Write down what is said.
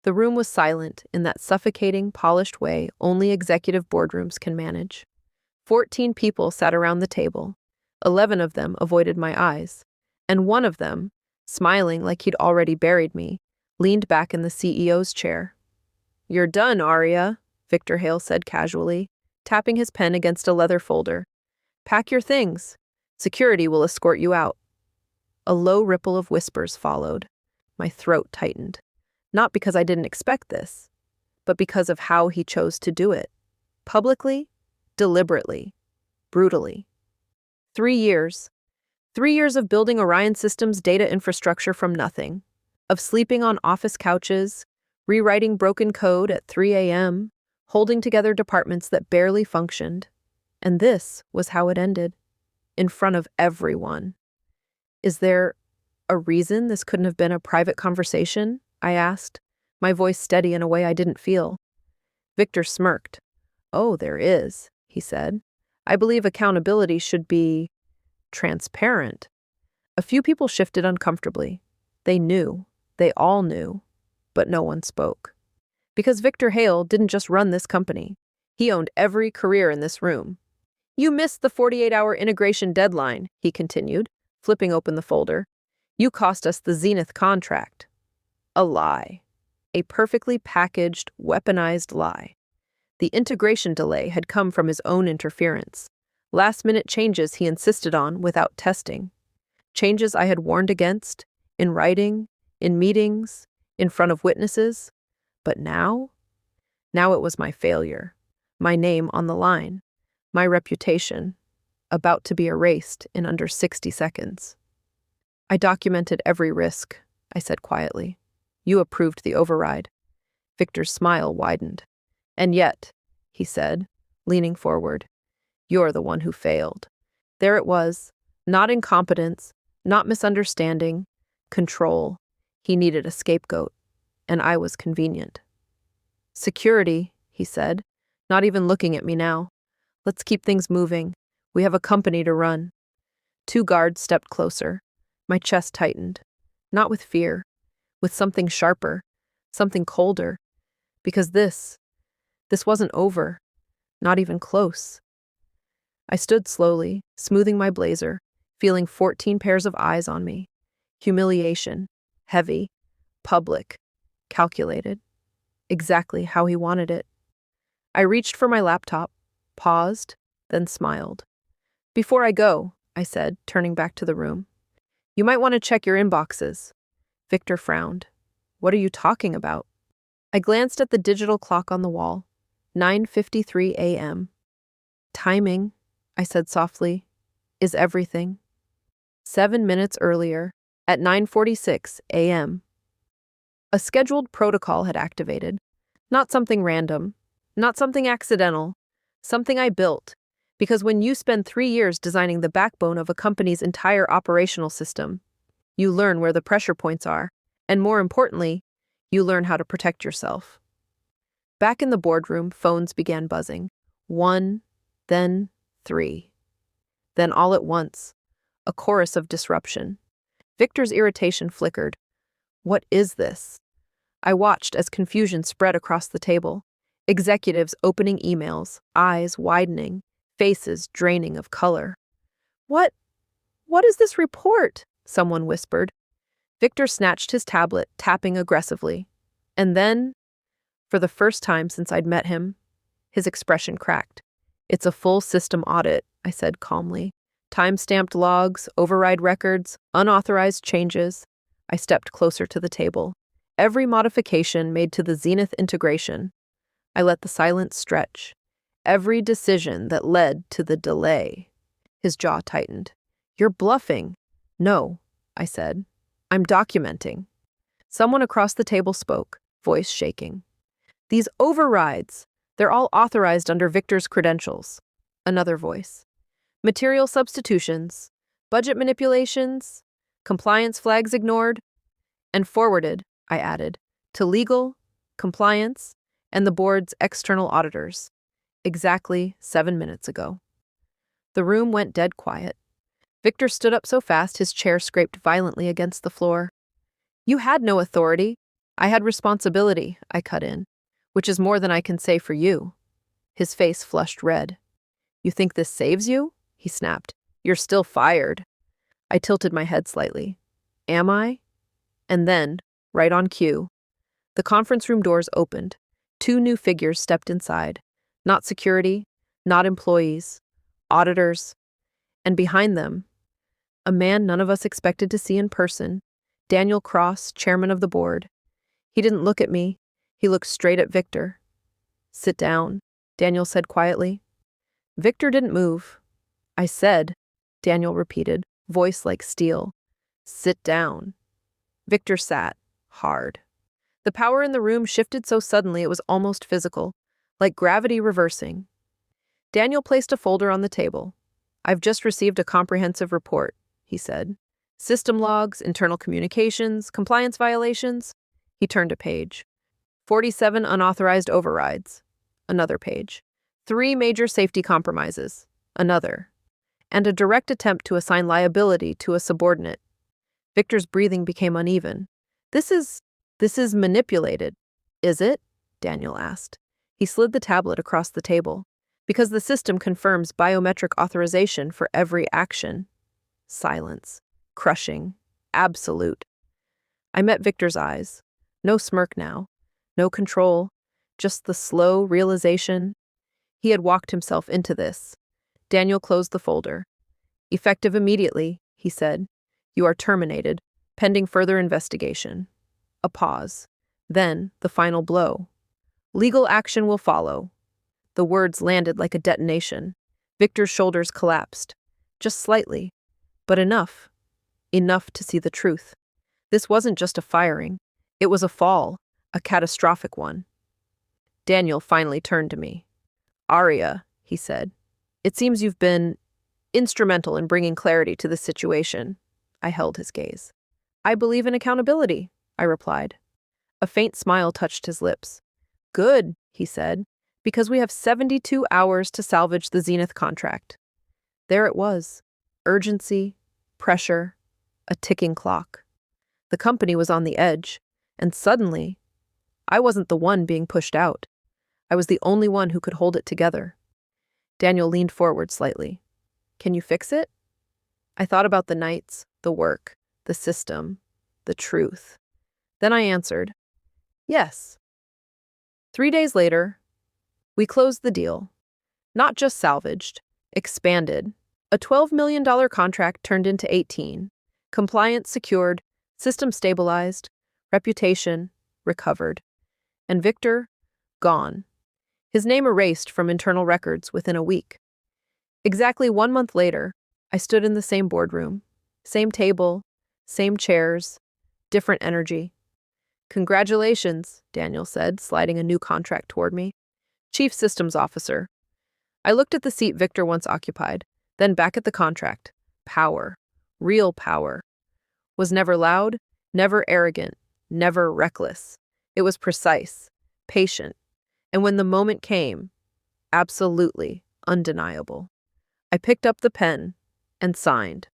The room was silent in that suffocating, polished way only executive boardrooms can manage. 14 people sat around the table. 11 of them avoided my eyes, and one of them, smiling like he'd already buried me, leaned back in the CEO's chair. "You're done, Arya," Victor Hale said casually, tapping his pen against a leather folder. "Pack your things. Security will escort you out." A low ripple of whispers followed. My throat tightened. Not because I didn't expect this, but because of how he chose to do it. Publicly, deliberately, brutally. 3 years. 3 years of building Orion Systems' data infrastructure from nothing, of sleeping on office couches, rewriting broken code at 3 a.m., holding together departments that barely functioned. And this was how it ended. In front of everyone. "Is there a reason this couldn't have been a private conversation?" I asked, my voice steady in a way I didn't feel. Victor smirked. "Oh, there is," he said. "I believe accountability should be transparent." A few people shifted uncomfortably. They knew. They all knew. But no one spoke. Because Victor Hale didn't just run this company. He owned every career in this room. "You missed the 48-hour integration deadline," he continued, flipping open the folder. "You cost us the Zenith contract." A lie. A perfectly packaged, weaponized lie. The integration delay had come from his own interference. Last-minute changes he insisted on without testing. Changes I had warned against, in writing, in meetings, in front of witnesses. But now? Now it was my failure. My name on the line. My reputation. About to be erased in under 60 seconds. "I documented every risk," I said quietly. "You approved the override." Victor's smile widened. "And yet," he said, leaning forward, "you're the one who failed." There it was. Not incompetence, not misunderstanding, control. He needed a scapegoat, and I was convenient. "Security," he said, not even looking at me now. "Let's keep things moving. We have a company to run." 2 guards stepped closer. My chest tightened. Not with fear. With something sharper. Something colder. Because this wasn't over. Not even close. I stood slowly, smoothing my blazer, feeling 14 pairs of eyes on me. Humiliation. Heavy. Public. Calculated. Exactly how he wanted it. I reached for my laptop, paused, then smiled. "Before I go," I said, turning back to the room, "you might want to check your inboxes." Victor frowned. "What are you talking about?" I glanced at the digital clock on the wall. 9:53 a.m. "Timing," I said softly, "is everything." 7 minutes earlier, at 9:46 a.m. A scheduled protocol had activated. Not something random, not something accidental, something I built. Because when you spend 3 years designing the backbone of a company's entire operational system, you learn where the pressure points are, and more importantly, you learn how to protect yourself. Back in the boardroom, phones began buzzing. 1, then 3. Then all at once, a chorus of disruption. Victor's irritation flickered. "What is this?" I watched as confusion spread across the table. Executives opening emails, eyes widening, faces draining of color. What is this report?" someone whispered. Victor snatched his tablet, tapping aggressively. And then, for the first time since I'd met him, his expression cracked. "It's a full system audit," I said calmly. "Time-stamped logs, override records, unauthorized changes." I stepped closer to the table. Every modification made to the Zenith integration. I let the silence stretch. Every decision that led to the delay. His jaw tightened. "You're bluffing." "No," I said. "I'm documenting." Someone across the table spoke, voice shaking. "These overrides, they're all authorized under Victor's credentials." Another voice. "Material substitutions, budget manipulations, compliance flags ignored, and forwarded," I added, "to legal, compliance, and the board's external auditors." Exactly 7 minutes ago. The room went dead quiet. Victor stood up so fast his chair scraped violently against the floor. "You had no authority," I had responsibility, I cut in, which is more than I can say for you. His face flushed red. You think this saves you? He snapped. You're still fired. I tilted my head slightly. Am I? And then, right on cue, the conference room doors opened. 2 new figures stepped inside. Not security, not employees, auditors. And behind them, a man none of us expected to see in person, Daniel Cross, chairman of the board. He didn't look at me. He looked straight at Victor. Sit down, Daniel said quietly. Victor didn't move. I said, Daniel repeated, voice like steel. Sit down. Victor sat, hard. The power in the room shifted so suddenly it was almost physical, like gravity reversing. Daniel placed a folder on the table. I've just received a comprehensive report, he said. System logs, internal communications, compliance violations. He turned a page. 47 unauthorized overrides. Another page. 3 major safety compromises. Another. And a direct attempt to assign liability to a subordinate. Victor's breathing became uneven. This is manipulated, is it? Daniel asked. He slid the tablet across the table. Because the system confirms biometric authorization for every action. Silence. Crushing. Absolute. I met Victor's eyes. No smirk now. No control. Just the slow realization. He had walked himself into this. Daniel closed the folder. Effective immediately, he said. You are terminated, pending further investigation. A pause. Then, the final blow. Legal action will follow. The words landed like a detonation. Victor's shoulders collapsed. Just slightly. But enough. Enough to see the truth. This wasn't just a firing. It was a fall. A catastrophic one. Daniel finally turned to me. Arya, he said. It seems you've been instrumental in bringing clarity to this situation. I held his gaze. I believe in accountability, I replied. A faint smile touched his lips. Good, he said, because we have 72 hours to salvage the Zenith contract. There it was. Urgency, pressure, a ticking clock. The company was on the edge, and suddenly, I wasn't the one being pushed out. I was the only one who could hold it together. Daniel leaned forward slightly. Can you fix it? I thought about the nights, the work, the system, the truth. Then I answered, yes. 3 days later, we closed the deal. Not just salvaged, expanded. A $12 million contract turned into 18. Compliance secured, system stabilized, reputation recovered. And Victor, gone. His name erased from internal records within a week. Exactly 1 month later, I stood in the same boardroom. Same table, same chairs, different energy. Congratulations, Daniel said, sliding a new contract toward me. Chief Systems Officer. I looked at the seat Victor once occupied, then back at the contract. Power. Real power. Was never loud, never arrogant, never reckless. It was precise, patient, and when the moment came, absolutely undeniable. I picked up the pen and signed.